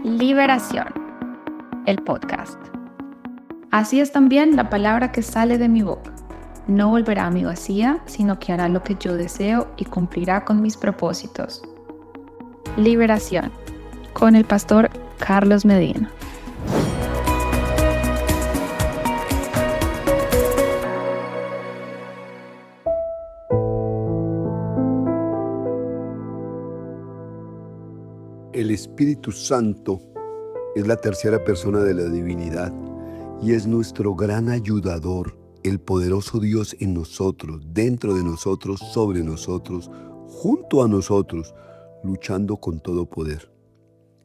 Liberación, el podcast. Así es también la palabra que sale de mi boca. No volverá a mí vacía, sino que hará lo que yo deseo y cumplirá con mis propósitos. Liberación, con el pastor Carlos Medina. El Espíritu Santo es la tercera persona de la divinidad y es nuestro gran ayudador, el poderoso Dios en nosotros, dentro de nosotros, sobre nosotros, junto a nosotros, luchando con todo poder.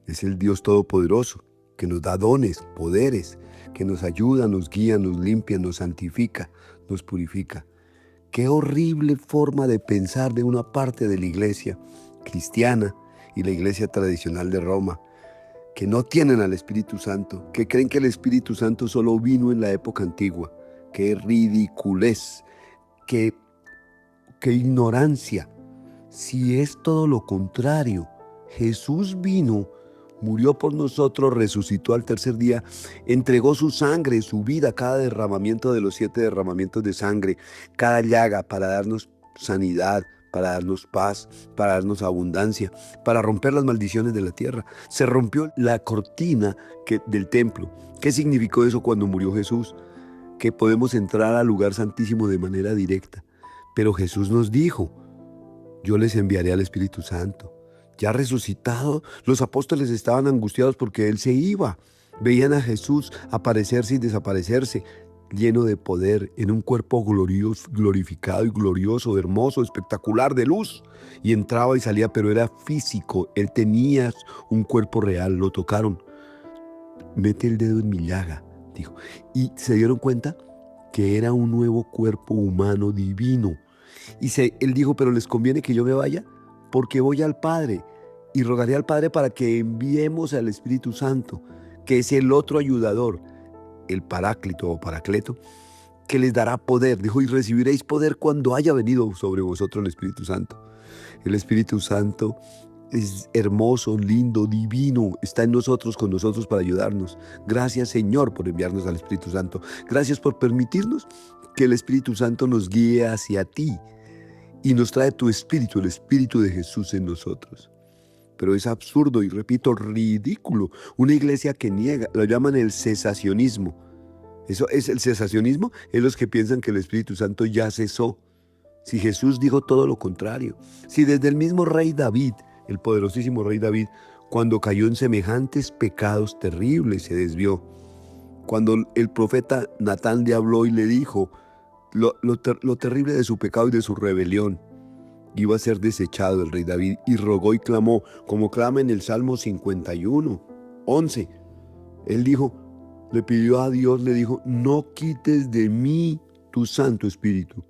Es el Dios todopoderoso que nos da dones, poderes, que nos ayuda, nos guía, nos limpia, nos santifica, nos purifica. Qué horrible forma de pensar de una parte de la iglesia cristiana y la iglesia tradicional de Roma, que no tienen al Espíritu Santo, que creen que el Espíritu Santo solo vino en la época antigua. Qué ridiculez, qué ignorancia. Si es todo lo contrario, Jesús vino, murió por nosotros, resucitó al tercer día, entregó su sangre, su vida, cada derramamiento de los 7 derramamientos de sangre, cada llaga para darnos sanidad, para darnos paz, para darnos abundancia, para romper las maldiciones de la tierra. Se rompió la cortina del templo. ¿Qué significó eso cuando murió Jesús? Que podemos entrar al lugar santísimo de manera directa. Pero Jesús nos dijo: yo les enviaré al Espíritu Santo. Ya resucitado, los apóstoles estaban angustiados porque Él se iba. Veían a Jesús aparecerse y desaparecerse, lleno de poder, en un cuerpo glorioso, glorificado y glorioso, hermoso, espectacular, de luz. Y entraba y salía, pero era físico. Él tenía un cuerpo real, lo tocaron. Mete el dedo en mi llaga, dijo. Y se dieron cuenta que era un nuevo cuerpo humano divino. Y él dijo: pero les conviene que yo me vaya, porque voy al Padre y rogaré al Padre para que enviemos al Espíritu Santo, que es el otro ayudador, el Paráclito o Paracleto, que les dará poder. Dijo: y recibiréis poder cuando haya venido sobre vosotros el Espíritu Santo. El Espíritu Santo es hermoso, lindo, divino, está en nosotros, con nosotros para ayudarnos. Gracias, Señor, por enviarnos al Espíritu Santo. Gracias por permitirnos que el Espíritu Santo nos guíe hacia ti y nos trae tu Espíritu, el Espíritu de Jesús en nosotros. Pero es absurdo y, repito, ridículo. Una iglesia que niega, lo llaman el cesacionismo. Eso es el cesacionismo, es los que piensan que el Espíritu Santo ya cesó. Si Jesús dijo todo lo contrario. Si desde el mismo rey David, el poderosísimo rey David, cuando cayó en semejantes pecados terribles, se desvió. Cuando el profeta Natán le habló y le dijo lo terrible de su pecado y de su rebelión, iba a ser desechado el rey David, y rogó y clamó, como clama en el Salmo 51, 11. Él dijo, le pidió a Dios, le dijo: no quites de mí tu Santo Espíritu.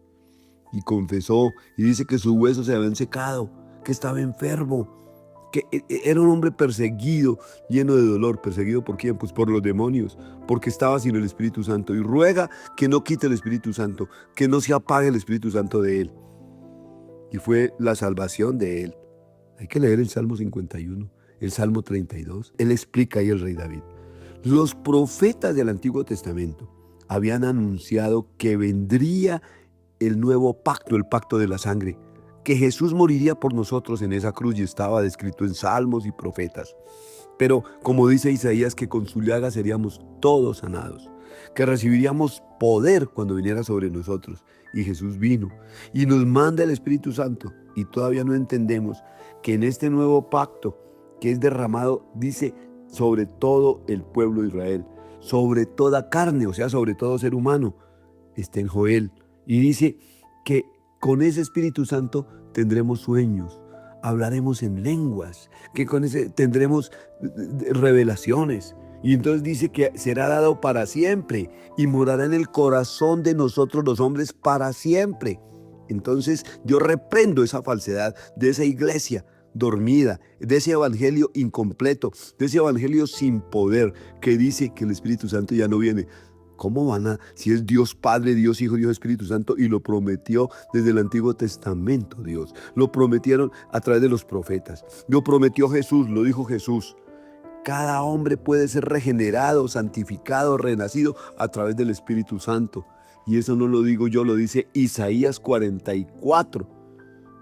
Y confesó, y dice que sus huesos se habían secado, que estaba enfermo, que era un hombre perseguido, lleno de dolor. ¿Perseguido por quién? Pues por los demonios, porque estaba sin el Espíritu Santo. Y ruega que no quite el Espíritu Santo, que no se apague el Espíritu Santo de él. Y fue la salvación de él. Hay que leer el Salmo 51, el Salmo 32. Él explica ahí el rey David. Los profetas del Antiguo Testamento habían anunciado que vendría el nuevo pacto, el pacto de la sangre, que Jesús moriría por nosotros en esa cruz, y estaba descrito en salmos y profetas. Pero como dice Isaías, que con su llaga seríamos todos sanados, que recibiríamos poder cuando viniera sobre nosotros. Y Jesús vino y nos manda el Espíritu Santo, y todavía no entendemos que en este nuevo pacto que es derramado, dice, sobre todo el pueblo de Israel, sobre toda carne, o sea, sobre todo ser humano. Está en Joel, y dice que con ese Espíritu Santo tendremos sueños, hablaremos en lenguas, que con ese tendremos revelaciones. Y entonces dice que será dado para siempre y morará en el corazón de nosotros los hombres para siempre. Entonces yo reprendo esa falsedad de esa iglesia dormida, de ese evangelio incompleto, de ese evangelio sin poder, que dice que el Espíritu Santo ya no viene. ¿Cómo van a, si es Dios Padre, Dios Hijo, Dios Espíritu Santo, y lo prometió desde el Antiguo Testamento Dios? Lo prometieron a través de los profetas. Lo prometió Jesús, lo dijo Jesús. cada hombre puede ser regenerado, santificado, renacido a través del Espíritu Santo. Y eso no lo digo yo, lo dice Isaías 44.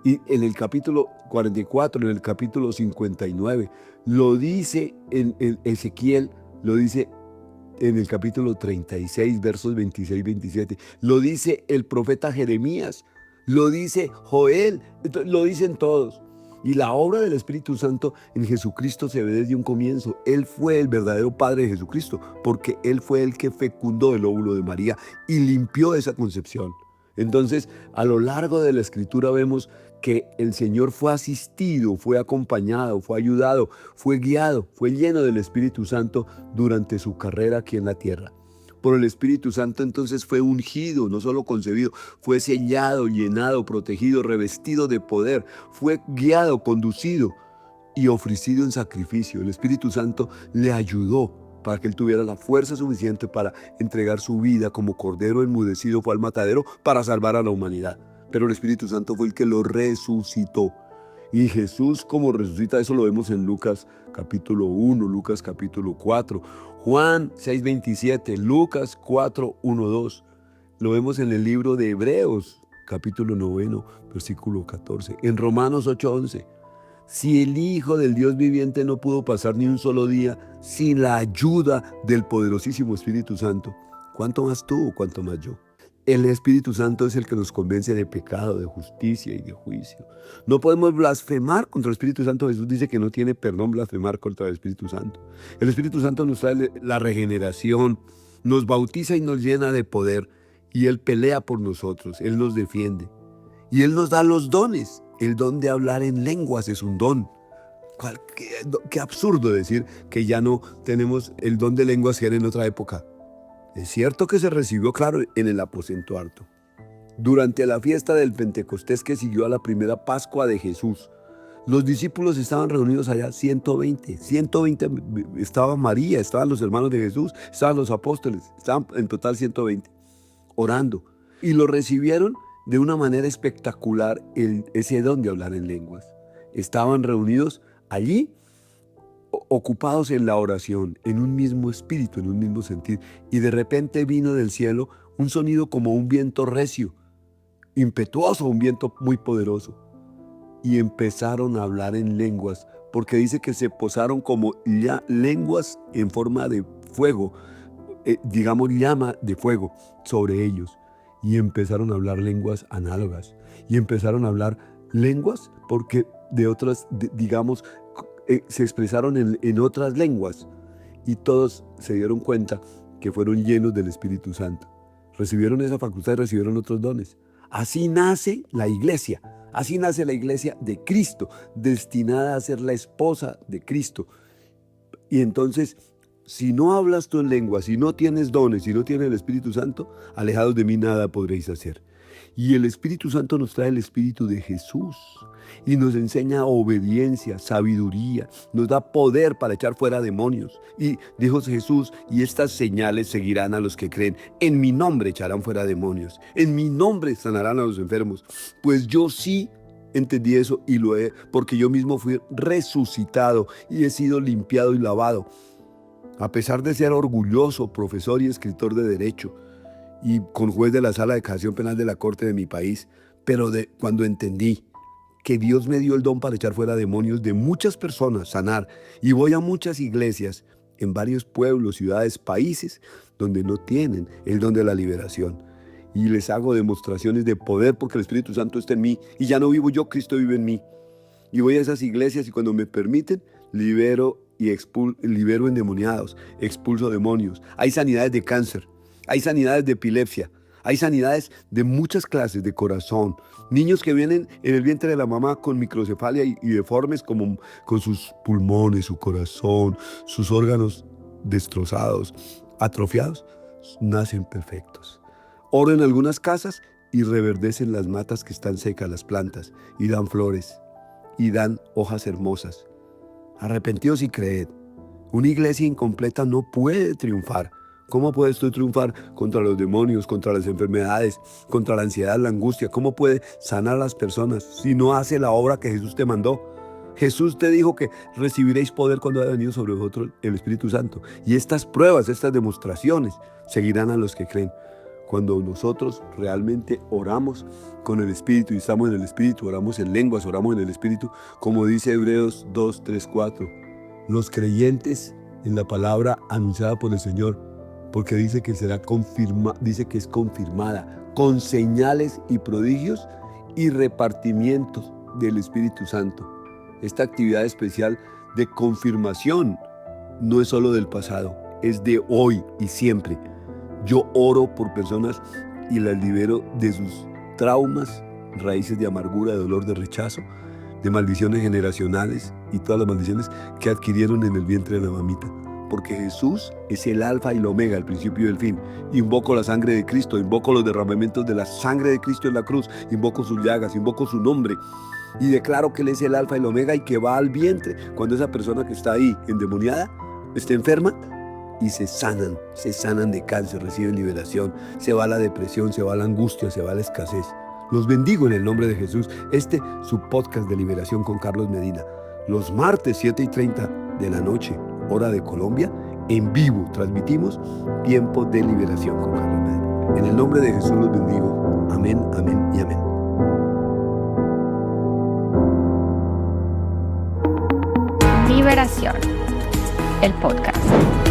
Y en el capítulo 44, en el capítulo 59, lo dice en Ezequiel, lo dice en el capítulo 36, versos 26 y 27. Lo dice el profeta Jeremías, lo dice Joel, lo dicen todos. Y la obra del Espíritu Santo en Jesucristo se ve desde un comienzo. Él fue el verdadero Padre de Jesucristo, porque Él fue el que fecundó el óvulo de María y limpió esa concepción. Entonces, a lo largo de la Escritura vemos que el Señor fue asistido, fue acompañado, fue ayudado, fue guiado, fue lleno del Espíritu Santo durante su carrera aquí en la tierra. Por el Espíritu Santo entonces fue ungido, no solo concebido, fue sellado, llenado, protegido, revestido de poder, fue guiado, conducido y ofrecido en sacrificio. El Espíritu Santo le ayudó para que él tuviera la fuerza suficiente para entregar su vida como cordero enmudecido fue al matadero para salvar a la humanidad. Pero el Espíritu Santo fue el que lo resucitó. Y Jesús como resucita, eso lo vemos en Lucas capítulo 1, Lucas capítulo 4, Juan 6:27, Lucas 4, 1, 2. Lo vemos en el libro de Hebreos capítulo 9, versículo 14, en Romanos 8:11. Si el Hijo del Dios viviente no pudo pasar ni un solo día sin la ayuda del poderosísimo Espíritu Santo, ¿cuánto más tú, cuánto más yo? El Espíritu Santo es el que nos convence de pecado, de justicia y de juicio. No podemos blasfemar contra el Espíritu Santo. Jesús dice que no tiene perdón blasfemar contra el Espíritu Santo. El Espíritu Santo nos trae la regeneración, nos bautiza y nos llena de poder. Y Él pelea por nosotros, Él nos defiende. Y Él nos da los dones. El don de hablar en lenguas es un don. Qué absurdo decir que ya no tenemos el don de lenguas que era en otra época. Es cierto que se recibió, claro, en el aposento alto. Durante la fiesta del Pentecostés que siguió a la primera Pascua de Jesús, los discípulos estaban reunidos allá, 120. Estaba María, estaban los hermanos de Jesús, estaban los apóstoles, estaban en total 120, orando. Y lo recibieron de una manera espectacular, ese don de hablar en lenguas. Estaban reunidos allí, ocupados en la oración, en un mismo espíritu, en un mismo sentir. Y de repente vino del cielo un sonido como un viento recio, impetuoso, un viento muy poderoso. Y empezaron a hablar en lenguas, porque dice que se posaron como lenguas en forma de fuego, digamos llama de fuego sobre ellos. Y empezaron a hablar lenguas análogas. Y empezaron a hablar lenguas porque de otras, digamos, se expresaron en otras lenguas. Y todos se dieron cuenta que fueron llenos del Espíritu Santo. Recibieron esa facultad y recibieron otros dones. Así nace la iglesia. Así nace la iglesia de Cristo, destinada a ser la esposa de Cristo. Y entonces, si no hablas tú en lengua, si no tienes dones, si no tienes el Espíritu Santo, alejados de mí nada podréis hacer. Y el Espíritu Santo nos trae el Espíritu de Jesús y nos enseña obediencia, sabiduría, nos da poder para echar fuera demonios. Y dijo Jesús, y estas señales seguirán a los que creen. En mi nombre echarán fuera demonios, en mi nombre sanarán a los enfermos. Pues yo sí entendí eso y lo he, porque yo mismo fui resucitado y he sido limpiado y lavado. A pesar de ser orgulloso, profesor y escritor de Derecho, y con juez de la Sala de Casación Penal de la Corte de mi país, pero cuando entendí que Dios me dio el don para echar fuera demonios de muchas personas, sanar, y voy a muchas iglesias en varios pueblos, ciudades, países, donde no tienen el don de la liberación, y les hago demostraciones de poder porque el Espíritu Santo está en mí, y ya no vivo yo, Cristo vive en mí. Y voy a esas iglesias y cuando me permiten, libero endemoniados, expulso demonios. Hay sanidades de cáncer, hay sanidades de epilepsia, hay sanidades de muchas clases de corazón. Niños que vienen en el vientre de la mamá con microcefalia y deformes como con sus pulmones, su corazón, sus órganos destrozados, atrofiados, nacen perfectos. Oro en algunas casas y reverdecen las matas que están secas, las plantas, y dan flores y dan hojas hermosas. Arrepentidos y creed. Una iglesia incompleta no puede triunfar. ¿Cómo puedes tú triunfar contra los demonios, contra las enfermedades, contra la ansiedad, la angustia? ¿Cómo puede sanar a las personas si no hace la obra que Jesús te mandó? Jesús te dijo que recibiréis poder cuando haya venido sobre vosotros el Espíritu Santo. Y estas pruebas, estas demostraciones seguirán a los que creen. Cuando nosotros realmente oramos con el Espíritu y estamos en el Espíritu, oramos en lenguas, oramos en el Espíritu, como dice Hebreos 2, 3, 4. Los creyentes en la palabra anunciada por el Señor, porque dice que será dice que es confirmada con señales y prodigios y repartimientos del Espíritu Santo. Esta actividad especial de confirmación no es solo del pasado, es de hoy y siempre. Yo oro por personas y las libero de sus traumas, raíces de amargura, de dolor, de rechazo, de maldiciones generacionales y todas las maldiciones que adquirieron en el vientre de la mamita. Porque Jesús es el alfa y el omega, el principio y el fin. Invoco la sangre de Cristo, invoco los derramamientos de la sangre de Cristo en la cruz, invoco sus llagas, invoco su nombre y declaro que Él es el alfa y el omega y que va al vientre cuando esa persona que está ahí endemoniada está enferma y se sanan de cáncer, reciben liberación, se va la depresión, se va la angustia, se va la escasez. Los bendigo en el nombre de Jesús. Su podcast de liberación con Carlos Medina. Los martes 7:30 de la noche, hora de Colombia, en vivo transmitimos Tiempo de Liberación con Carlos Medina. En el nombre de Jesús los bendigo. Amén, amén y amén. Liberación, el podcast.